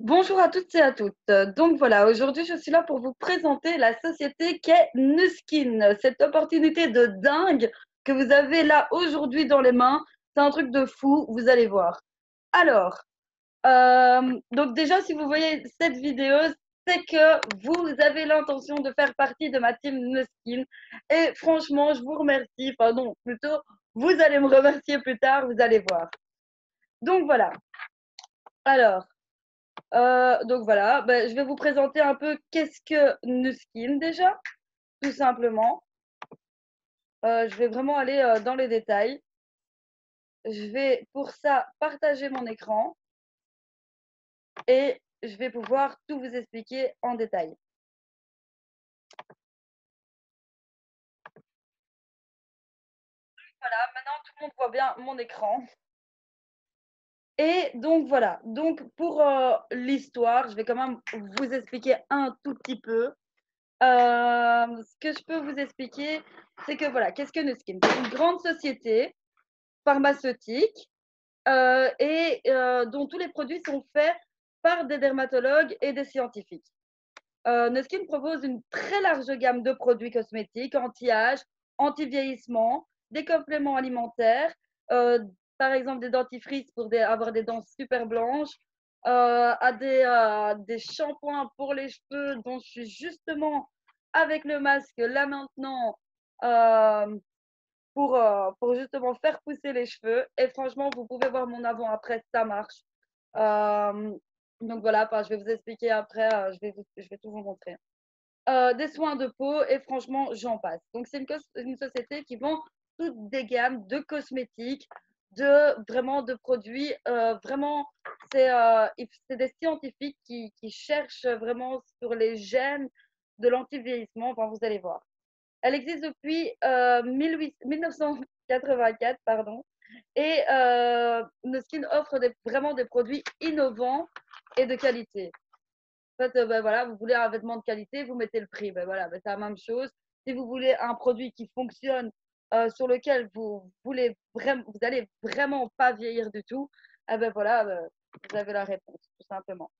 Bonjour à toutes et à toutes. Donc voilà, aujourd'hui je suis là pour vous présenter la société qu'est Nuskin. Cette opportunité de dingue que vous avez là aujourd'hui dans les mains, c'est un truc de fou, vous allez voir. Alors, donc déjà si vous voyez cette vidéo, c'est que vous avez l'intention de faire partie de ma team Nuskin. Et franchement, je vous remercie. Enfin non, plutôt, vous allez me remercier plus tard, vous allez voir. Donc voilà. Alors, donc voilà, ben, je vais vous présenter un peu qu'est-ce que Nuskin déjà, tout simplement. Je vais vraiment aller dans les détails. Je vais pour ça partager mon écran et je vais pouvoir tout vous expliquer en détail. Voilà, maintenant tout le monde voit bien mon écran. Et donc voilà, donc pour l'histoire, je vais quand même vous expliquer un tout petit peu. Ce que je peux vous expliquer, c'est que voilà, qu'est-ce que Nuskin? C'est une grande société pharmaceutique dont tous les produits sont faits par des dermatologues et des scientifiques. Nuskin propose une très large gamme de produits cosmétiques anti-âge, anti-vieillissement, des compléments alimentaires, euh, par exemple des dentifrices pour avoir des dents super blanches, des shampoings pour les cheveux dont je suis justement avec le masque là maintenant euh, pour justement faire pousser les cheveux. Et franchement, vous pouvez voir mon avant-après, ça marche. Euh, donc voilà, enfin, je vais vous expliquer après, je vais tout vous montrer. Des soins de peau et franchement, j'en passe. Donc c'est une société qui vend toutes des gammes de cosmétiques, vraiment de produits. Vraiment, c'est des scientifiques qui cherchent vraiment sur les gènes de l'anti-vieillissement. Enfin, vous allez voir. Elle existe depuis 1984, pardon, et Nuskin offre vraiment des produits innovants et de qualité. En fait, ben voilà, vous voulez un vêtement de qualité, vous mettez le prix. Ben voilà, ben c'est la même chose. Si vous voulez un produit qui fonctionne, sur lequel vous allez vraiment pas vieillir du tout, eh ben voilà, vous avez la réponse, tout simplement.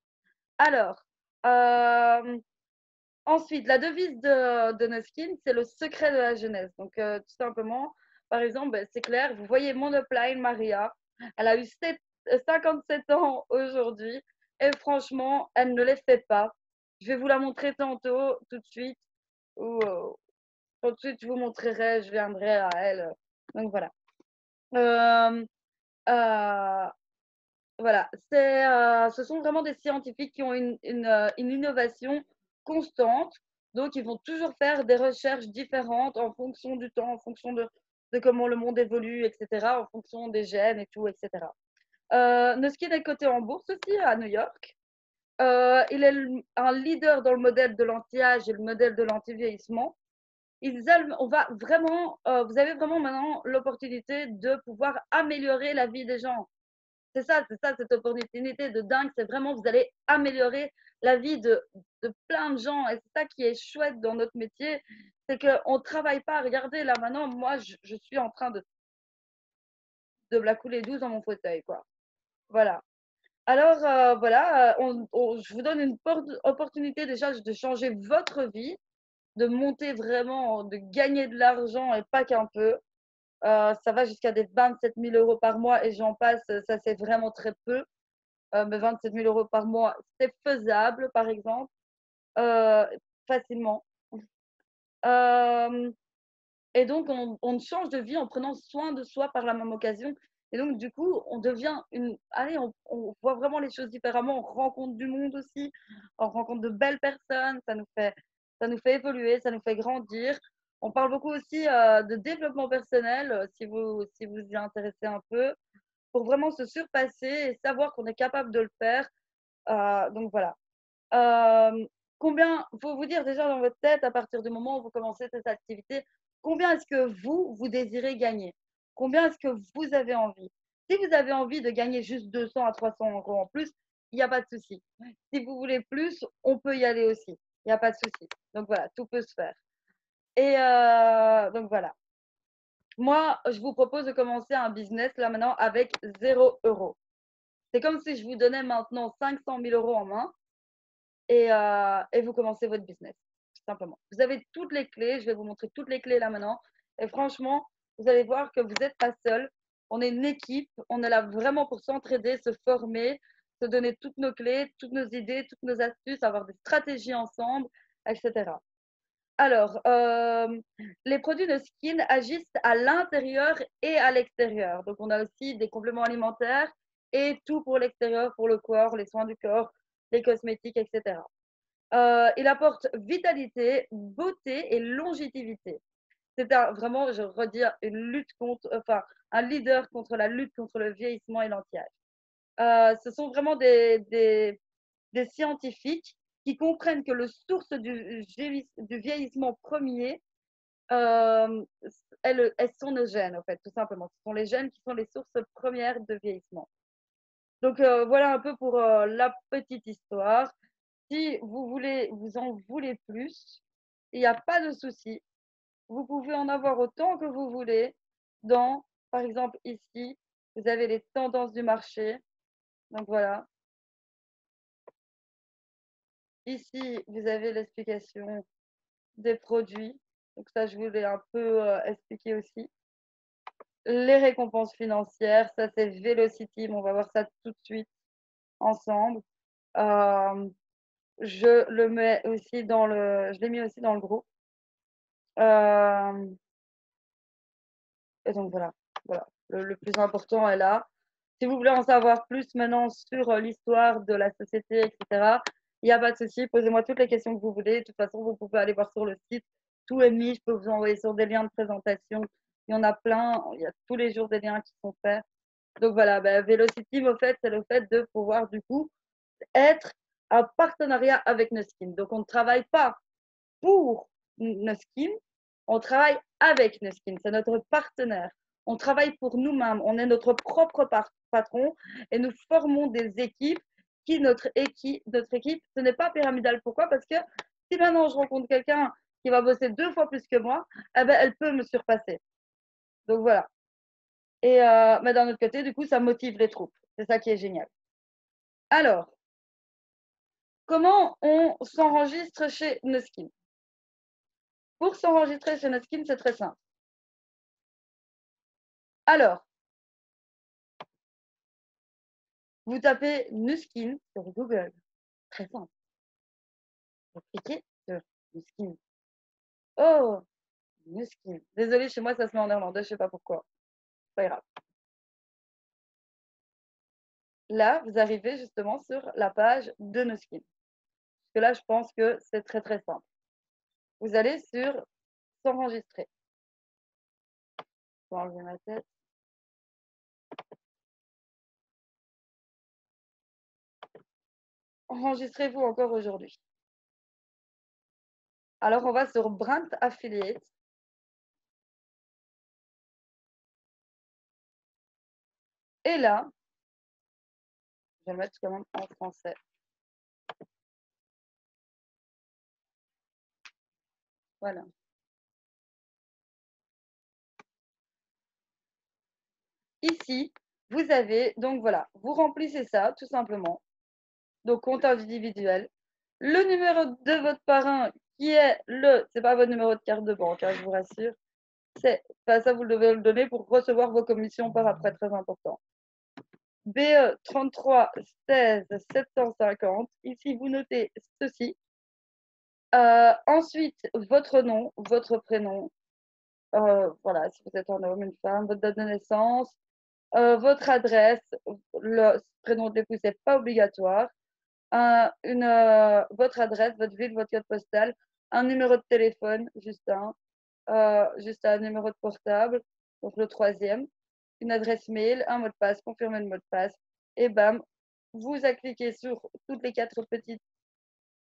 Alors, euh, ensuite, la devise de Nuskin, c'est le secret de la jeunesse. Donc, tout simplement, par exemple, ben, c'est clair, vous voyez mon upline, Maria, elle a eu 57 ans aujourd'hui, et franchement, elle ne les fait pas. Je vais vous la montrer tantôt, tout de suite, ou tout de suite, je vous montrerai, je viendrai à elle. Donc, voilà. Euh, euh, voilà, ce sont vraiment des scientifiques qui ont une innovation constante. Donc, ils vont toujours faire des recherches différentes en fonction du temps, en fonction de comment le monde évolue, etc., en fonction des gènes et tout, etc. Nuskin est coté en bourse aussi à New York. Il est un leader dans le modèle de l'anti-âge et le modèle de l'anti-vieillissement. Vous avez vraiment maintenant l'opportunité de pouvoir améliorer la vie des gens. C'est ça, cette opportunité de dingue. C'est vraiment, vous allez améliorer la vie de plein de gens. Et c'est ça qui est chouette dans notre métier. C'est qu'on ne travaille pas. Regardez, là maintenant, moi, je suis en train de me la couler douce dans mon fauteuil, quoi. Voilà. Alors, voilà, je vous donne une opportunité déjà de changer votre vie, de monter vraiment, de gagner de l'argent et pas qu'un peu. Ça va jusqu'à des 27 000 € par mois et j'en passe, ça c'est vraiment très peu. Mais 27 000 € par mois, c'est faisable, par exemple, euh, facilement. Euh, et donc, on change de vie en prenant soin de soi par la même occasion. Et donc, du coup, on devient Allez, on voit vraiment les choses différemment. On rencontre du monde aussi. On rencontre de belles personnes. Ça nous fait évoluer, ça nous fait grandir. On parle beaucoup aussi de développement personnel, si vous y intéressez un peu, pour vraiment se surpasser et savoir qu'on est capable de le faire. Donc voilà. Combien, faut vous dire déjà dans votre tête, à partir du moment où vous commencez cette activité, combien est-ce que vous désirez gagner? Combien est-ce que vous avez envie? Si vous avez envie de gagner juste 200 à 300 € en plus, il n'y a pas de souci. Si vous voulez plus, on peut y aller aussi. Il n'y a pas de souci. Donc voilà, tout peut se faire. Et donc voilà. Moi, je vous propose de commencer un business là maintenant avec 0 euros. C'est comme si je vous donnais maintenant 500 000 euros en main et vous commencez votre business, tout simplement. Vous avez toutes les clés, je vais vous montrer toutes les clés là maintenant. Et franchement, vous allez voir que vous n'êtes pas seul. On est une équipe, on est là vraiment pour s'entraider, se former, se donner toutes nos clés, toutes nos idées, toutes nos astuces, avoir des stratégies ensemble, etc. Alors, les produits de skin agissent à l'intérieur et à l'extérieur. Donc, on a aussi des compléments alimentaires et tout pour l'extérieur, pour le corps, les soins du corps, les cosmétiques, etc. Il apporte vitalité, beauté et longévité. C'est vraiment, je redis, une lutte contre, enfin, un leader contre la lutte contre le vieillissement et l'anti-âge. Ce sont vraiment des scientifiques qui comprennent que le source du vieillissement premier, elles sont nos gènes, en fait, tout simplement. Ce sont les gènes qui sont les sources premières de vieillissement. Donc, voilà un peu pour la petite histoire. Si vous en voulez plus, il n'y a pas de souci. Vous pouvez en avoir autant que vous voulez. Par exemple, ici, vous avez les tendances du marché. Donc voilà. Ici, vous avez l'explication des produits. Donc ça, je voulais un peu expliquer aussi. Les récompenses financières, ça c'est Velocity. On va voir ça tout de suite ensemble. Euh, je le mets aussi je l'ai mis aussi dans le groupe. Et donc voilà, voilà. Le plus important est là. Si vous voulez en savoir plus maintenant sur l'histoire de la société, etc., il n'y a pas de souci. Posez-moi toutes les questions que vous voulez. De toute façon, vous pouvez aller voir sur le site. Tout est mis. Je peux vous envoyer sur des liens de présentation. Il y en a plein. Il y a tous les jours des liens qui sont faits. Donc voilà, Velocity, au fait, c'est le fait de pouvoir du coup être en partenariat avec Nuskin. Donc on ne travaille pas pour Nuskin, on travaille avec Nuskin, c'est notre partenaire. On travaille pour nous-mêmes, on est notre propre patron et nous formons des équipes notre équipe, ce n'est pas pyramidal. Pourquoi? Parce que si maintenant je rencontre quelqu'un qui va bosser 2 fois plus que moi, eh ben, elle peut me surpasser. Donc voilà. Mais d'un autre côté, du coup, ça motive les troupes. C'est ça qui est génial. Alors, comment on s'enregistre chez Nuskin? Pour s'enregistrer chez Nuskin, c'est très simple. Alors, vous tapez Nuskin sur Google. Très simple. Vous cliquez sur Nuskin. Oh, Nuskin. Désolée, chez moi, ça se met en néerlandais, je ne sais pas pourquoi. Pas grave. Là, vous arrivez justement sur la page de Nuskin. Parce que là, je pense que c'est très, très simple. Vous allez sur s'enregistrer. Je vais enlever ma tête. Enregistrez-vous encore aujourd'hui. Alors, on va sur Brand Affiliate. Et là, je vais le mettre quand même en français. Voilà. Ici, vous avez, donc voilà, vous remplissez ça tout simplement. Donc, compte individuel. Le numéro de votre parrain qui est c'est pas votre numéro de carte de banque, hein, je vous rassure. Ça, vous devez le donner pour recevoir vos commissions par après, très important. BE 33 16 750. Ici, vous notez ceci. Ensuite, votre nom, votre prénom. Voilà, si vous êtes un homme, une femme, votre date de naissance, votre adresse, le prénom de l'époux, c'est pas obligatoire. Votre adresse, votre ville, votre code postal, un numéro de téléphone, juste un numéro de portable, donc le troisième, une adresse mail, un mot de passe, confirmer le mot de passe, et bam, vous cliquez sur toutes les 4 petites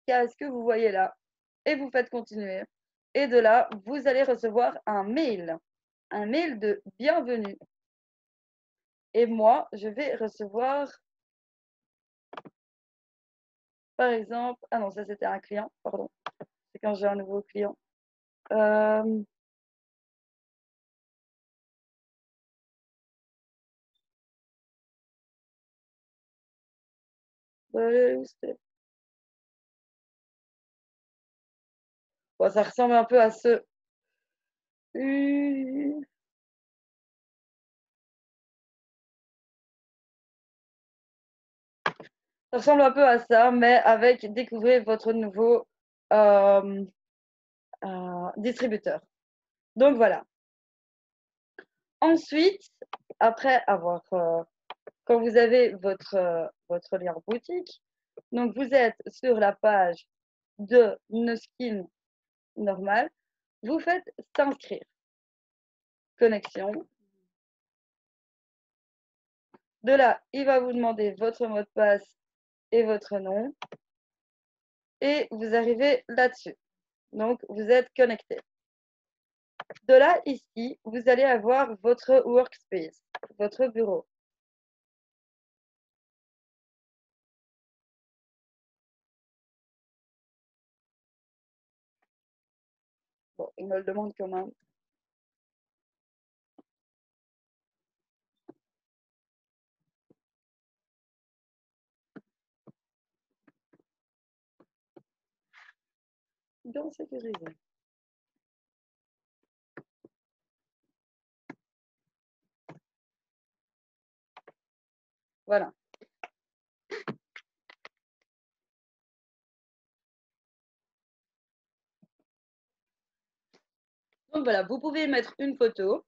cases que vous voyez là, et vous faites continuer. Et de là, vous allez recevoir un mail de bienvenue. Et moi, je vais recevoir, par exemple, ah non, ça c'était un client, pardon, c'est quand j'ai un nouveau client. Euh, Bon, ça ressemble un peu à ce. Ça ressemble un peu à ça, mais avec découvrir votre nouveau euh, distributeur. Donc voilà. Ensuite, après avoir, quand vous avez votre lien boutique, donc vous êtes sur la page de Nuskin normal, vous faites s'inscrire. Connexion. De là, il va vous demander votre mot de passe et votre nom. Et vous arrivez là-dessus. Donc, vous êtes connecté. De là, ici, vous allez avoir votre workspace, votre bureau. Bon, il me le demande quand même. Bien sécurisé. Voilà. Donc voilà, vous pouvez mettre une photo.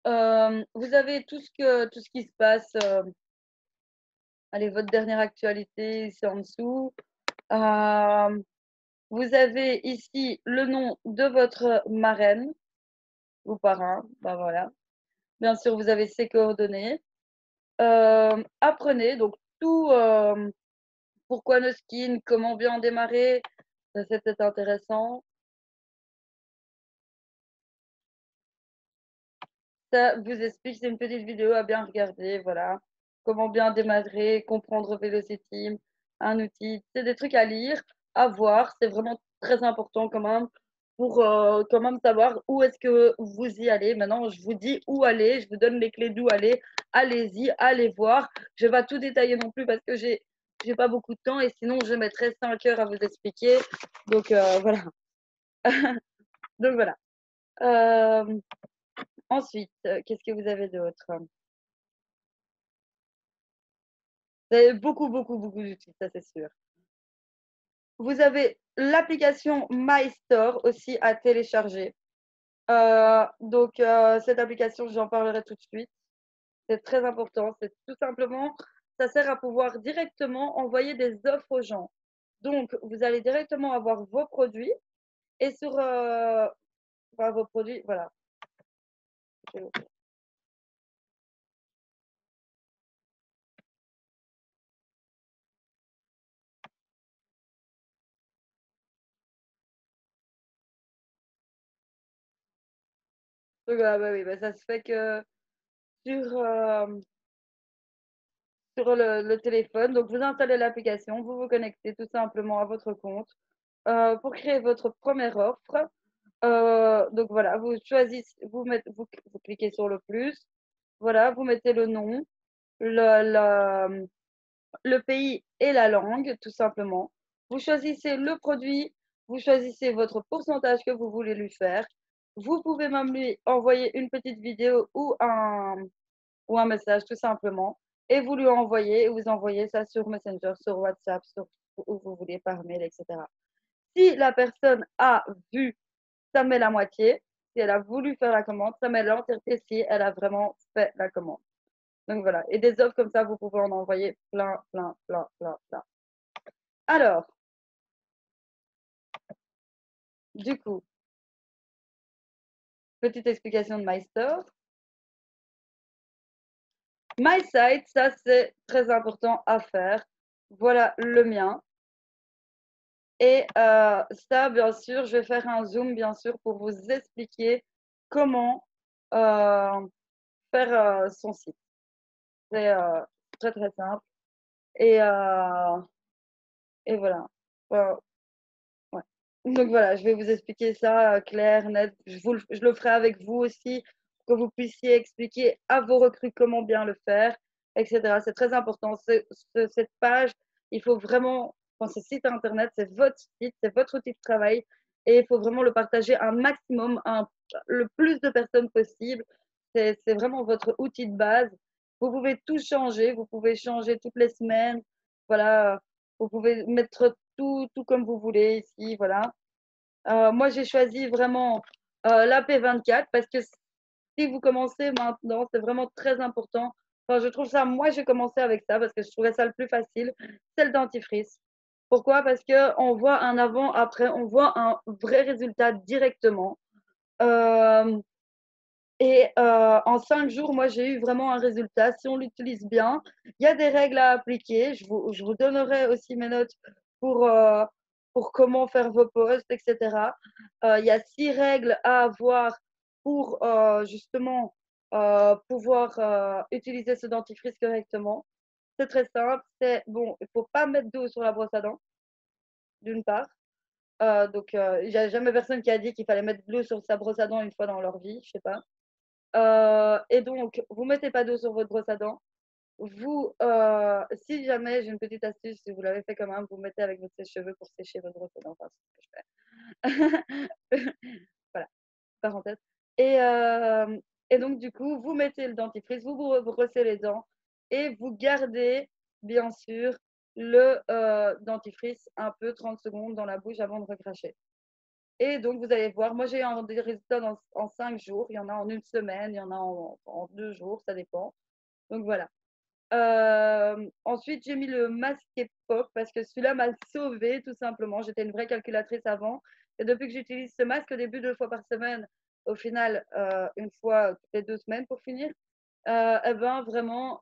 Vous avez tout ce qui se passe. Allez, votre dernière actualité, c'est en dessous. Vous avez ici le nom de votre marraine ou parrain. Ben voilà. Bien sûr, vous avez ses coordonnées. Apprenez donc tout. Pourquoi no skin, comment bien démarrer, ça c'est peut-être intéressant. Ça vous explique, c'est une petite vidéo à bien regarder, voilà. Comment bien démarrer, comprendre Velocity, un outil. C'est des trucs à lire, à voir. C'est vraiment très important quand même pour quand même savoir où est-ce que vous y allez. Maintenant, je vous dis où aller, je vous donne les clés d'où aller. Allez-y, allez voir. Je ne vais pas tout détailler non plus parce que j'ai pas beaucoup de temps et sinon je mettrais 5 heures à vous expliquer. Donc voilà. Donc voilà. Euh, ensuite, qu'est-ce que vous avez d'autre? Vous avez beaucoup d'outils, ça c'est sûr. Vous avez l'application MyStore aussi à télécharger. Donc, cette application, j'en parlerai tout de suite. C'est très important. C'est tout simplement, ça sert à pouvoir directement envoyer des offres aux gens. Donc, vous allez directement avoir vos produits et sur vos produits, voilà. Donc, bah oui, bah, ça se fait que sur, sur le téléphone. Donc, vous installez l'application, vous vous connectez tout simplement à votre compte pour créer votre première offre. Donc, voilà, vous choisissez, vous cliquez sur le plus. Voilà, vous mettez le nom, le pays et la langue, tout simplement. Vous choisissez le produit, vous choisissez votre pourcentage que vous voulez lui faire. Vous pouvez même lui envoyer une petite vidéo ou un message tout simplement et vous lui envoyez, vous envoyez ça sur Messenger, sur WhatsApp, sur où vous voulez, par mail, etc. Si la personne a vu, ça met la moitié. Si elle a voulu faire la commande, ça met l'entièreté si elle a vraiment fait la commande. Donc voilà. Et des offres comme ça, vous pouvez en envoyer plein, plein, plein, plein, plein. Alors, du coup, petite explication de MyStore. MySite, ça c'est très important à faire. Voilà le mien. Et ça, bien sûr, je vais faire un zoom, bien sûr, pour vous expliquer comment faire son site. C'est très, très simple. Et, et voilà. Ouais. Donc voilà, je vais vous expliquer ça clair, net. Je le ferai avec vous aussi, pour que vous puissiez expliquer à vos recrues comment bien le faire. etc. C'est très important. Cette page, il faut vraiment, enfin, ce site internet, c'est votre site, c'est votre outil de travail et il faut vraiment le partager un maximum, le plus de personnes possible. C'est vraiment votre outil de base. Vous pouvez tout changer, vous pouvez changer toutes les semaines. Voilà, vous pouvez mettre tout comme vous voulez ici. Voilà. Moi, j'ai choisi vraiment la P24 parce que si vous commencez maintenant, c'est vraiment très important. Enfin, je trouve ça, moi, j'ai commencé avec ça parce que je trouvais ça le plus facile, c'est le dentifrice. Pourquoi? Parce qu'on voit un avant, après, on voit un vrai résultat directement. Euh, en 5 jours, moi, j'ai eu vraiment un résultat. Si on l'utilise bien, il y a des règles à appliquer. Je vous donnerai aussi mes notes pour, euh, pour comment faire vos posts, etc. Il y a 6 règles à avoir pour justement pouvoir utiliser ce dentifrice correctement. C'est très simple. C'est bon, il ne faut pas mettre d'eau sur la brosse à dents, d'une part. Il n'y a jamais personne qui a dit qu'il fallait mettre de l'eau sur sa brosse à dents une fois dans leur vie, je sais pas. Et donc, vous mettez pas d'eau sur votre brosse à dents. Si jamais, j'ai une petite astuce, si vous l'avez fait quand même, vous mettez avec votre sèche-cheveux pour sécher votre brosse à dents. Enfin, c'est ce que je fais. Voilà, parenthèse. Et, euh, et donc, du coup, vous mettez le dentifrice, vous brossez les dents et vous gardez, bien sûr, le dentifrice un peu 30 secondes dans la bouche avant de recracher. Et donc, vous allez voir, moi j'ai eu des résultats en 5 jours, il y en a en une semaine, il y en a en 2 jours, ça dépend. Donc voilà. Ensuite, j'ai mis le masque Pop parce que celui-là m'a sauvée tout simplement. J'étais une vraie calculatrice avant. Et depuis que j'utilise ce masque, au début 2 fois par semaine, au final, une fois toutes les 2 semaines pour finir, eh ben vraiment,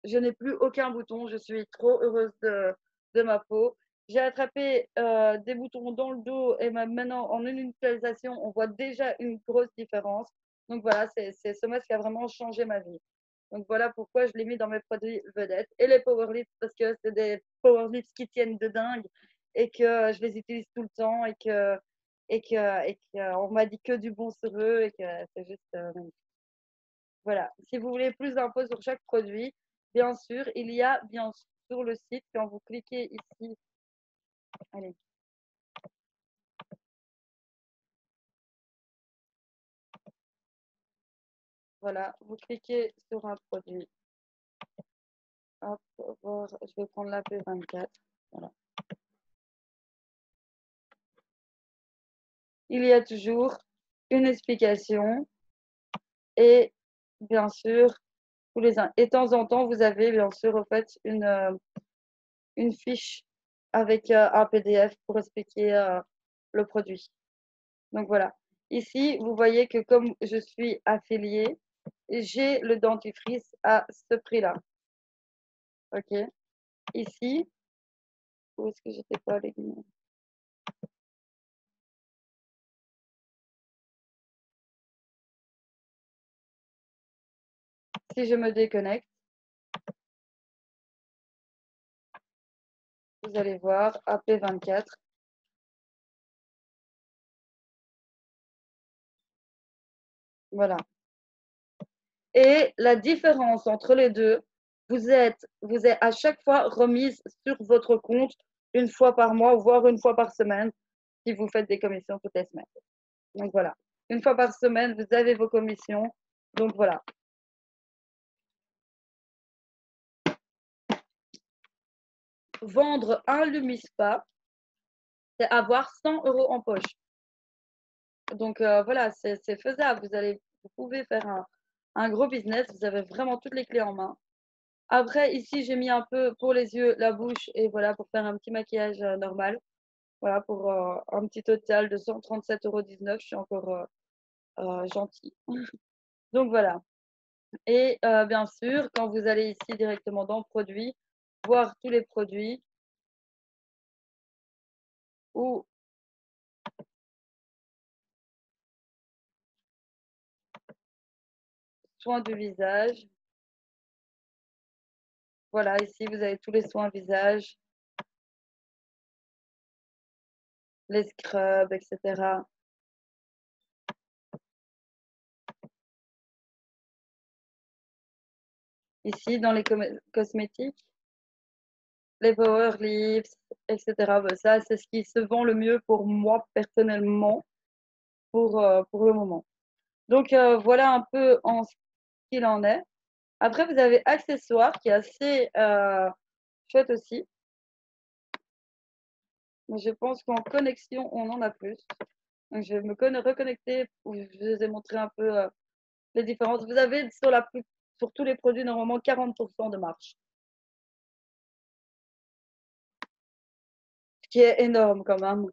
je n'ai plus aucun bouton. Je suis trop heureuse de ma peau. J'ai attrapé des boutons dans le dos et maintenant, en une utilisation, on voit déjà une grosse différence. Donc voilà, c'est ce masque qui a vraiment changé ma vie. Donc voilà pourquoi je l'ai mis dans mes produits vedettes. Et les Power Lips, parce que c'est des Power Lips qui tiennent de dingue et que je les utilise tout le temps on m'a dit que du bon sur eux et que c'est juste magnifique. Voilà. Si vous voulez plus d'infos sur chaque produit, bien sûr, il y a bien sur le site, quand vous cliquez ici, allez, voilà, vous cliquez sur un produit. Hop, je vais prendre la P24. Voilà. Il y a toujours une explication et bien sûr, et de temps en temps, vous avez bien sûr en fait une fiche avec un PDF pour expliquer le produit. Donc voilà. Ici, vous voyez que comme je suis affiliée, j'ai le dentifrice à ce prix-là. OK. Ici, où est-ce que j'étais pas les guillemets? Si je me déconnecte, vous allez voir AP24. Voilà. Et la différence entre les deux, vous êtes à chaque fois remise sur votre compte une fois par mois, voire une fois par semaine, si vous faites des commissions toutes les semaines. Donc voilà. Une fois par semaine, vous avez vos commissions. Donc voilà. Vendre un Lumispa, c'est avoir 100 euros en poche. Donc voilà, c'est faisable. Vous pouvez faire un gros business. Vous avez vraiment toutes les clés en main. Après, ici, j'ai mis un peu pour les yeux, la bouche et voilà, pour faire un petit maquillage normal. Voilà, pour un petit total de 137,19 €. Je suis encore gentille. Donc voilà. Et bien sûr, quand vous allez ici directement dans produits, voir tous les produits ou soins du visage. Voilà, ici, vous avez tous les soins visage, les scrubs, etc. Ici, dans les cosmétiques, les Power Lips, etc. Ça, c'est ce qui se vend le mieux pour moi personnellement pour le moment. Donc, voilà un peu en ce qu'il en est. Après, vous avez accessoires qui est assez chouette aussi. Mais je pense qu'en connexion, on en a plus. Donc, je vais me reconnecter où je vous ai montré un peu les différences. Vous avez sur tous les produits normalement 40% de marge. Ce qui est énorme quand même.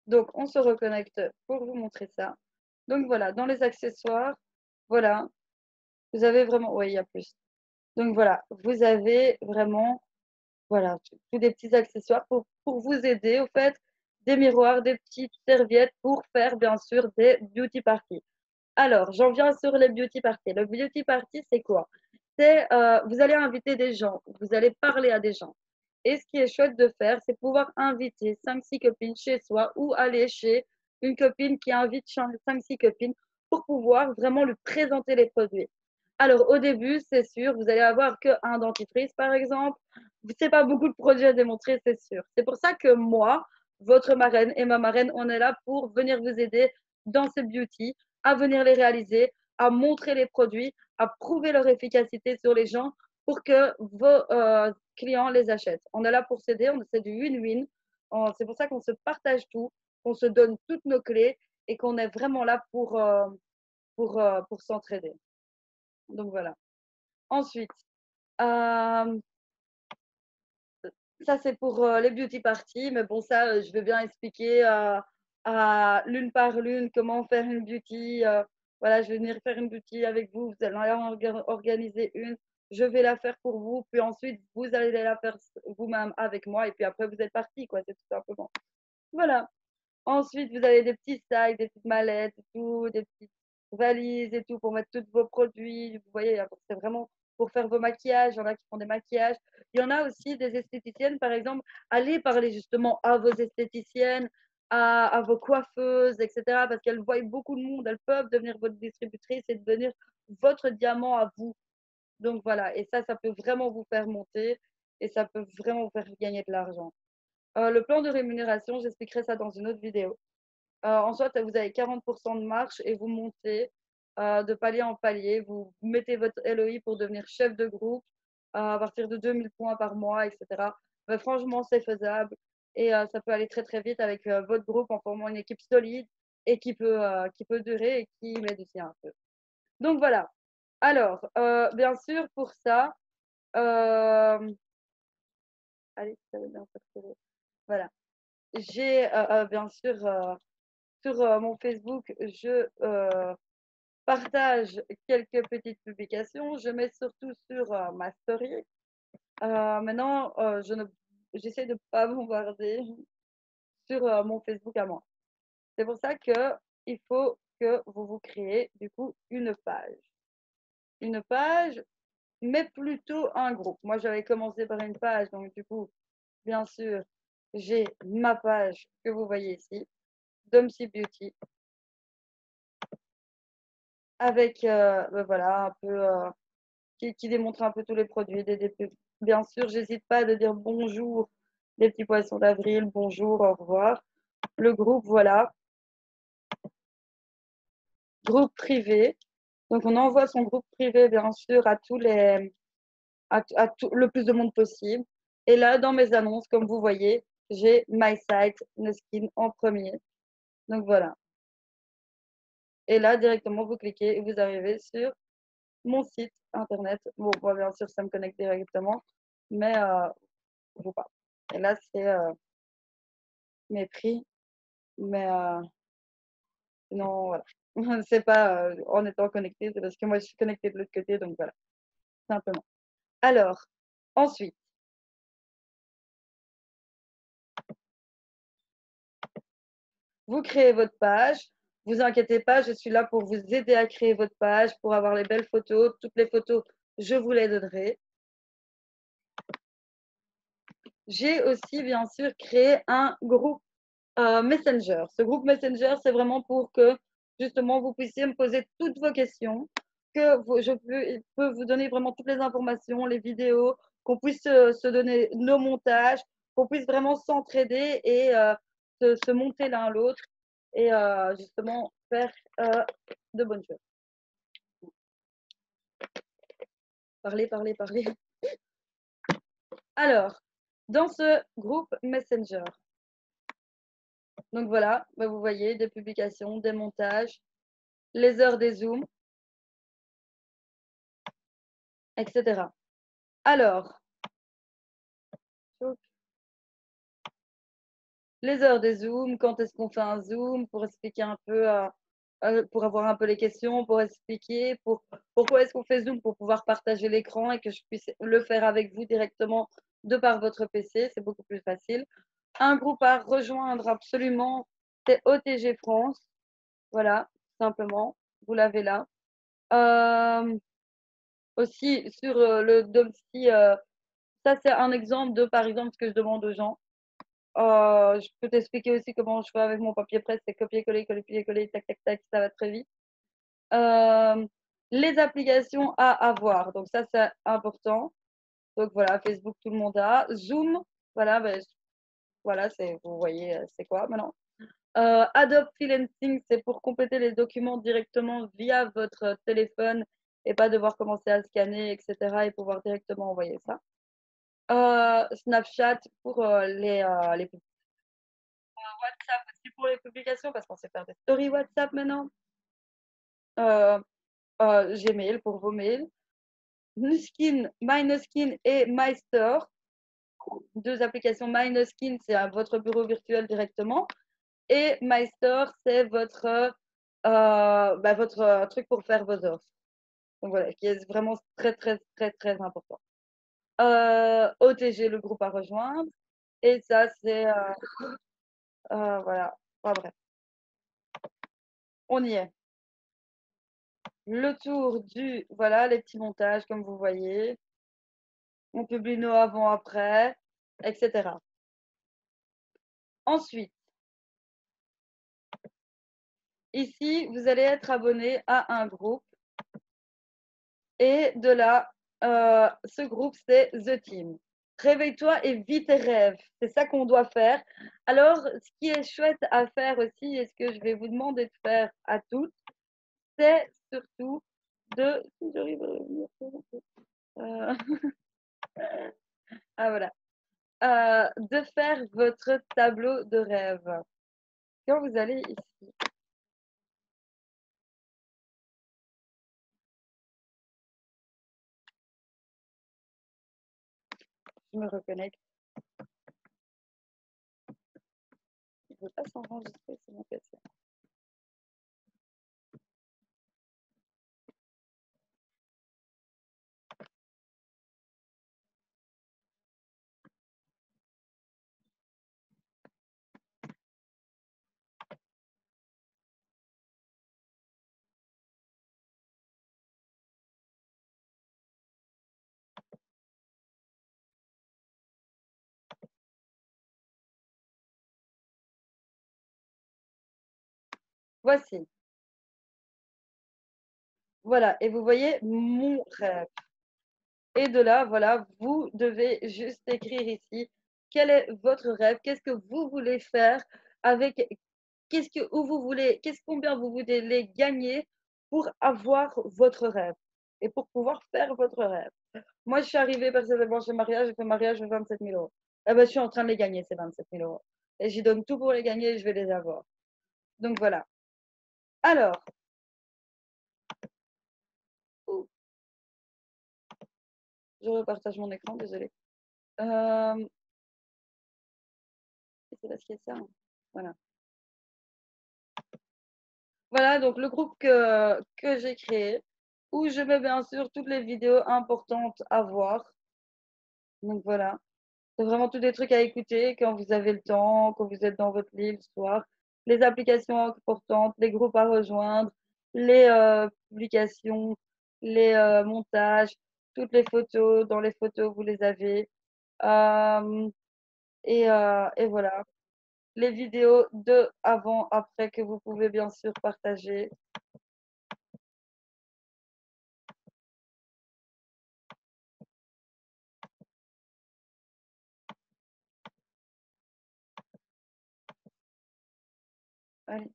Donc, on se reconnecte pour vous montrer ça. Donc, voilà, dans les accessoires, voilà, vous avez vraiment, oui, il y a plus. Donc, voilà, vous avez vraiment, voilà, tous des petits accessoires pour vous aider, au fait, des miroirs, des petites serviettes pour faire, bien sûr, des beauty parties. Alors, j'en viens sur les beauty parties. Le beauty party, c'est quoi? C'est, vous allez inviter des gens, vous allez parler à des gens. Et ce qui est chouette de faire, c'est pouvoir inviter 5-6 copines chez soi ou aller chez une copine qui invite 5-6 copines pour pouvoir vraiment lui présenter les produits. Alors, au début, c'est sûr, vous allez avoir qu'un dentifrice, par exemple. C'est pas beaucoup de produits à démontrer, c'est sûr. C'est pour ça que moi, votre marraine et ma marraine, on est là pour venir vous aider dans ce beauty, à venir les réaliser, à montrer les produits, à prouver leur efficacité sur les gens pour que vos clients les achètent. On est là pour s'aider, c'est du win-win. C'est pour ça qu'on se partage tout, qu'on se donne toutes nos clés et qu'on est vraiment là pour s'entraider. Donc voilà. Ensuite, euh, ça c'est pour les beauty parties, mais bon, ça, je vais bien expliquer à l'une par l'une comment faire une beauty. Voilà, je vais venir faire une beauty avec vous, vous allez en organiser une, je vais la faire pour vous, puis ensuite vous allez la faire vous-même avec moi, et puis après vous êtes parti, quoi, c'est tout simplement. Voilà. Ensuite, vous avez des petits sacs, des petites mallettes et tout, des petites valises et tout pour mettre tous vos produits. Vous voyez, c'est vraiment pour faire vos maquillages. Il y en a qui font des maquillages. Il y en a aussi des esthéticiennes, par exemple. Allez parler justement à vos esthéticiennes, à vos coiffeuses, etc. Parce qu'elles voient beaucoup de monde. Elles peuvent devenir votre distributrice et devenir votre diamant à vous. Donc voilà. Et ça peut vraiment vous faire monter et ça peut vraiment vous faire gagner de l'argent. Le plan de rémunération, j'expliquerai ça dans une autre vidéo. En soit, vous avez 40% de marche et vous montez de palier en palier. Vous mettez votre LOI pour devenir chef de groupe à partir de 2000 points par mois, etc. Mais franchement, c'est faisable et ça peut aller très très vite avec votre groupe en formant une équipe solide et qui peut durer et qui met du sien un peu. Donc voilà. Alors, bien sûr, pour ça, allez, ça va bien faire. Voilà. J'ai bien sûr sur mon Facebook, je partage quelques petites publications. Je mets surtout sur ma story. Maintenant, j'essaie de ne pas bombarder sur mon Facebook à moi. C'est pour ça qu'il faut que vous vous créez du coup une page. Une page, mais plutôt un groupe. Moi, j'avais commencé par une page, donc du coup, bien sûr, j'ai ma page que vous voyez ici, Domsy Beauty, avec voilà, un peu qui démontre un peu tous les produits. Bien sûr, j'hésite pas de dire bonjour, les petits poissons d'avril, bonjour, au revoir. Le groupe, voilà, groupe privé. Donc, on envoie son groupe privé, bien sûr, à tout, le plus de monde possible. Et là, dans mes annonces, comme vous voyez, j'ai My Site, Neskin en premier. Donc, voilà. Et là, directement, vous cliquez et vous arrivez sur mon site internet. Bon, moi, bien sûr, ça me connecte directement, mais faut pas. Et là, c'est mes prix, mais non, voilà. C'est pas en étant connecté, c'est parce que moi, je suis connectée de l'autre côté, donc voilà, simplement. Alors, ensuite, vous créez votre page, vous inquiétez pas, je suis là pour vous aider à créer votre page, pour avoir les belles photos. Toutes les photos, je vous les donnerai. J'ai aussi, bien sûr, créé un groupe Messenger. Ce groupe Messenger, c'est vraiment pour que, justement, vous puissiez me poser toutes vos questions, que je peux vous donner vraiment toutes les informations, les vidéos, qu'on puisse se donner nos montages, qu'on puisse vraiment s'entraider et se monter l'un l'autre et justement faire de bonnes choses. Parler, parler, parler. Alors, dans ce groupe Messenger, donc voilà, bah, vous voyez des publications, des montages, les heures des Zooms, etc. Alors, les heures des Zooms, quand est-ce qu'on fait un Zoom, pour expliquer un peu, pour avoir un peu les questions, pour expliquer pourquoi est-ce qu'on fait Zoom, pour pouvoir partager l'écran et que je puisse le faire avec vous directement de par votre PC, c'est beaucoup plus facile. Un groupe à rejoindre absolument, c'est OTG France. Voilà, simplement, vous l'avez là. Aussi, sur le Domsty, ça c'est un exemple de, par exemple, ce que je demande aux gens. Je peux t'expliquer aussi comment je fais avec mon papier presse, c'est copier-coller, copier-coller, tac, tac, tac, ça va très vite. Les applications à avoir, donc ça c'est important. Donc voilà, Facebook, tout le monde a. Zoom, voilà, ben, voilà, vous voyez, c'est quoi maintenant. Adobe Freelancing, c'est pour compléter les documents directement via votre téléphone et pas devoir commencer à scanner, etc. et pouvoir directement envoyer ça. Snapchat pour les WhatsApp aussi pour les publications parce qu'on sait faire des stories WhatsApp maintenant. Gmail pour vos mails. Nuskin, MyNuskin et MyStore. Deux applications. MyNuskin, c'est à votre bureau virtuel directement. Et MyStore, c'est votre truc pour faire vos offres. Donc voilà, qui est vraiment très, très, très, très important. OTG, le groupe à rejoindre. Et ça, c'est. Voilà. Enfin, bref. On y est. Le tour du. Voilà, les petits montages, comme vous voyez. On publie nos avant-après, etc. Ensuite, ici, vous allez être abonné à un groupe. Et de là, ce groupe, c'est The Team. Réveille-toi et vis tes rêves. C'est ça qu'on doit faire. Alors, ce qui est chouette à faire aussi, et ce que je vais vous demander de faire à toutes, c'est surtout de. Si j'arrive à revenir. Ah voilà. De faire votre tableau de rêve. Quand vous allez ici, je me reconnecte. Il ne veut pas s'enregistrer, c'est mon PC. Voici. Voilà. Et vous voyez mon rêve. Et de là, voilà, vous devez juste écrire ici quel est votre rêve, qu'est-ce que vous voulez faire avec, où vous voulez, combien vous voulez gagner pour avoir votre rêve et pour pouvoir faire votre rêve. Moi, je suis arrivée personnellement chez mariage, j'ai fait mariage de 27 000 euros. Eh ben, je suis en train de les gagner, ces 27 000 euros. Et j'y donne tout pour les gagner et je vais les avoir. Donc voilà. Alors, je repartage mon écran, désolée. C'est parce qu'il y a ça. Voilà. Voilà, donc le groupe que j'ai créé, où je mets bien sûr toutes les vidéos importantes à voir. Donc voilà, c'est vraiment tous des trucs à écouter quand vous avez le temps, quand vous êtes dans votre lit le soir. les applications importantes, les groupes à rejoindre, les publications, les montages, toutes les photos. Dans les photos, vous les avez. Euh, et voilà. Les vidéos de avant, après que vous pouvez bien sûr partager. Allez,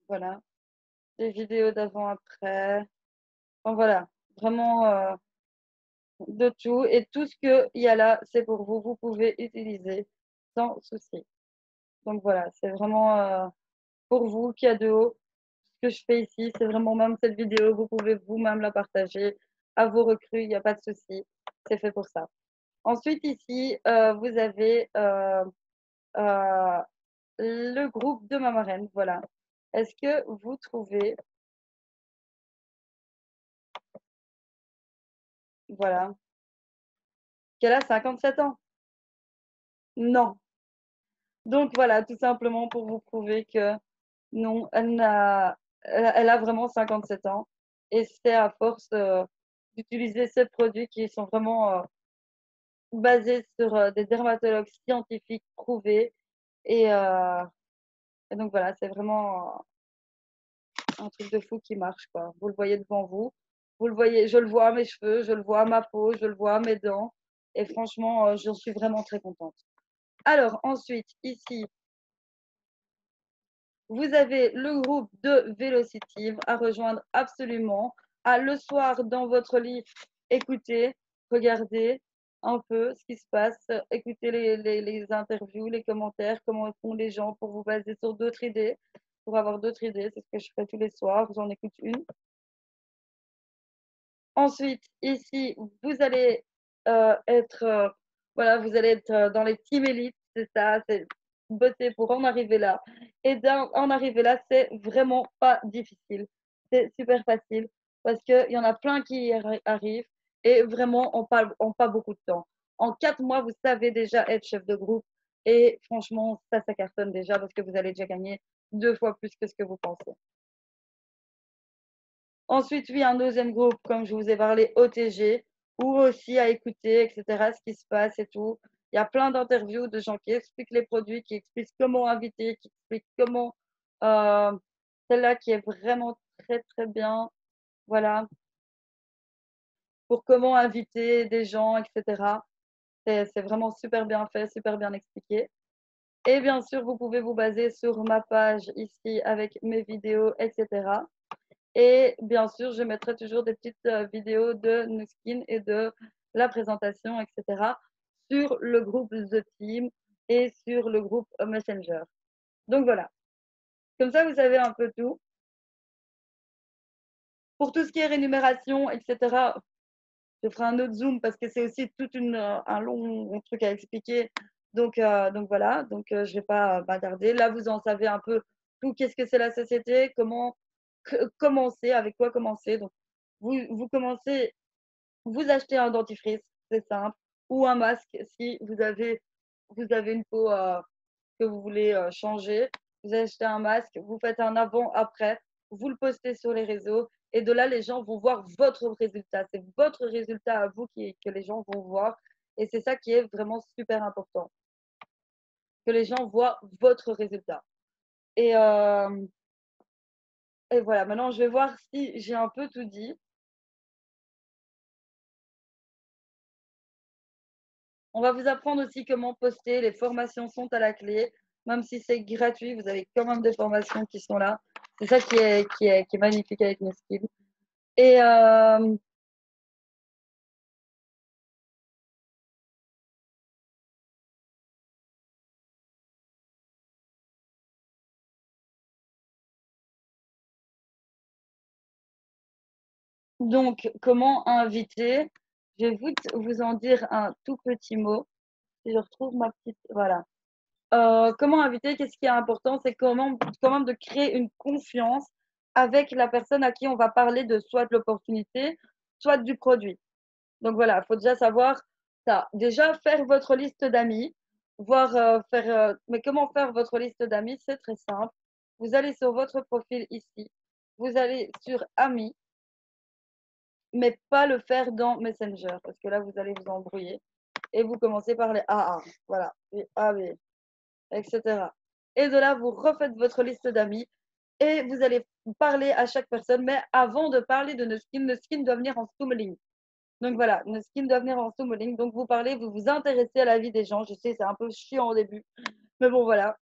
voilà. Les vidéos d'avant, après. Enfin, voilà. Vraiment de tout. Et tout ce qu'il y a là, c'est pour vous. Vous pouvez utiliser sans souci. Donc voilà, c'est vraiment pour vous, cadeau. Ce que je fais ici, c'est vraiment même cette vidéo. Vous pouvez vous-même la partager à vos recrues. Il n'y a pas de souci. C'est fait pour ça. Ensuite, ici, vous avez euh, le groupe de ma marraine. Voilà. Est-ce que vous trouvez, voilà, qu'elle a 57 ans? Non. Donc voilà, tout simplement pour vous prouver que non, elle a vraiment 57 ans. Et c'est à force d'utiliser ces produits qui sont vraiment basés sur des dermatologues scientifiques prouvés. Et, euh, et donc voilà, c'est vraiment un truc de fou qui marche, quoi. Vous le voyez devant vous. Vous le voyez, je le vois à mes cheveux, je le vois à ma peau, je le vois à mes dents. Et franchement, j'en suis vraiment très contente. Alors, ensuite, ici, vous avez le groupe de Vélocitive à rejoindre absolument. Le soir, dans votre lit, écoutez, regardez un peu ce qui se passe, écoutez les interviews, les commentaires, comment font les gens pour vous baser sur d'autres idées, pour avoir d'autres idées. C'est ce que je fais tous les soirs, j'en écoute une. Ensuite, ici, vous allez être, voilà, vous allez être dans les team élites, c'est ça, c'est bosser pour en arriver là. Et en arriver là, c'est vraiment pas difficile. C'est super facile parce qu'il y en a plein qui y arrivent et vraiment en pas beaucoup de temps. En 4 mois, vous savez déjà être chef de groupe et franchement, ça cartonne déjà parce que vous allez déjà gagner 2 fois plus que ce que vous pensez. Ensuite, oui, un deuxième groupe, comme je vous ai parlé, OTG, où aussi à écouter, etc., ce qui se passe et tout. Il y a plein d'interviews de gens qui expliquent les produits, qui expliquent comment inviter, qui expliquent comment. euh, Celle-là qui est vraiment très, très bien. Voilà, pour comment inviter des gens, etc. C'est vraiment super bien fait, super bien expliqué. Et bien sûr, vous pouvez vous baser sur ma page ici avec mes vidéos, etc. Et bien sûr, je mettrai toujours des petites vidéos de Nuskin et de la présentation, etc. sur le groupe The Team et sur le groupe Messenger. Donc voilà. Comme ça, vous savez un peu tout. Pour tout ce qui est rémunération, etc., je ferai un autre zoom parce que c'est aussi tout un long truc à expliquer. Donc voilà, je ne vais pas m'attarder. Là, vous en savez un peu tout. Qu'est-ce que c'est la société? Comment commencer? Avec quoi commencer? Donc, vous commencez, vous achetez un dentifrice, c'est simple, ou un masque si vous avez une peau que vous voulez changer. Vous achetez un masque, vous faites un avant-après, vous le postez sur les réseaux et de là, les gens vont voir votre résultat. C'est votre résultat à vous que les gens vont voir et c'est ça qui est vraiment super important, que les gens voient votre résultat. Et, euh, et voilà, maintenant, je vais voir si j'ai un peu tout dit. On va vous apprendre aussi comment poster. Les formations sont à la clé. Même si c'est gratuit, vous avez quand même des formations qui sont là. C'est ça qui est magnifique avec nos skills. Et donc, comment inviter? Je vais vous en dire un tout petit mot. Si je retrouve ma petite. Voilà. Comment inviter? Qu'est-ce qui est important? C'est quand même de créer une confiance avec la personne à qui on va parler de soit de l'opportunité, soit du produit. Donc voilà, il faut déjà savoir ça. Déjà, faire votre liste d'amis, voir mais comment faire votre liste d'amis? C'est très simple. Vous allez sur votre profil ici, vous allez sur Amis, mais pas le faire dans Messenger, parce que là, vous allez vous embrouiller. Et vous commencez par les AA, voilà, les AB, etc. Et de là, vous refaites votre liste d'amis et vous allez parler à chaque personne. Mais avant de parler de Nuskin doit venir en Summeling. Donc voilà, Nuskin doit venir en Summeling. Donc vous parlez, vous vous intéressez à la vie des gens. Je sais, c'est un peu chiant au début, mais bon, voilà.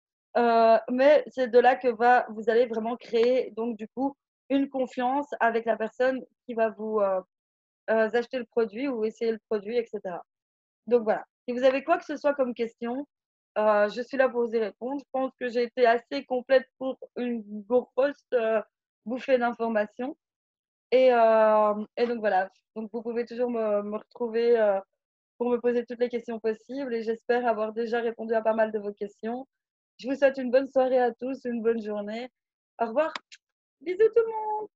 Mais c'est de là que vous allez vraiment créer, donc du coup, une confiance avec la personne qui va vous acheter le produit ou essayer le produit, etc. Donc voilà. Si vous avez quoi que ce soit comme question, je suis là pour vous y répondre. Je pense que j'ai été assez complète pour une grosse bouffée d'informations. Et donc voilà. Donc vous pouvez toujours me retrouver pour me poser toutes les questions possibles et j'espère avoir déjà répondu à pas mal de vos questions. Je vous souhaite une bonne soirée à tous, une bonne journée. Au revoir. Bisous tout le monde.